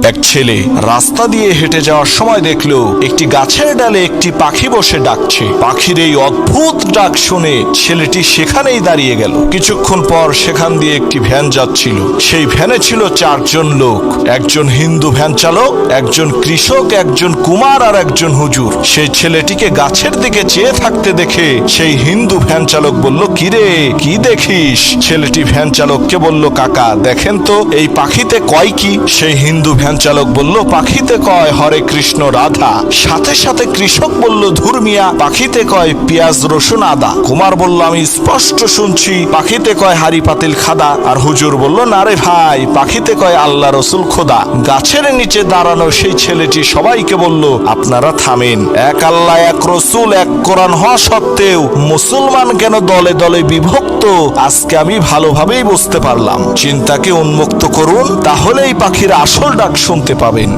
এক ছেলে রাস্তা দিয়ে হেঁটে যাওয়ার সময় দেখলো একটি গাছের ডালে একটি পাখি বসে ডাকছে। পাখির এই অদ্ভুত ডাক শুনে ছেলেটি সেখানেই দাঁড়িয়ে গেল। কিছুক্ষণ পর সেখান দিয়ে একটি ভ্যান যাচ্ছিল। সেই ভ্যানে ছিল 4 জন লোক, একজন হিন্দু ভ্যান চালক, একজন কৃষক, একজন কুমার আর একজন হুজুর। সেই ছেলেটিকে গাছের দিকে চেয়ে থাকতে দেখে সেই হিন্দু ভ্যান চালক বলল, কিরে কি দেখিস? ছেলেটি ভ্যান চালককে বলল, কাকা দেখেন তো এই পাখিতে কয় কি? সেই হিন্দু ভ্যান চালক বলল, পাখিতে কয় হরে কৃষ্ণ রাধা। সাথে সাথে কৃষক বলল, ধুর মিয়া, পাখিতে কয় পেঁয়াজ রসুন আদা। কুমার বলল, আমি স্পষ্ট শুনছি পাখিতে কয় হাড়ি পাতিল খাদা। আর হুজুর বলল, না রে ভাই, পাখিতে কয় আল্লাহ রসুল খোদা। গাছের নিচে দাঁড়ানো সেই ছেলেটি সবাইকে বলল, আপনারা থামেন। এক আল্লাহ, এক রসুল, এক কোরআন হওয়া সত্ত্বেও মুসলমান কেন দলে দলে বিভক্ত আজকে আমি ভালোভাবেই বুঝতে পারলাম। চিন্তাকে উন্মুক্ত করুন, তাহলেই পাখির আসল ডাক শুনতে পাবেন।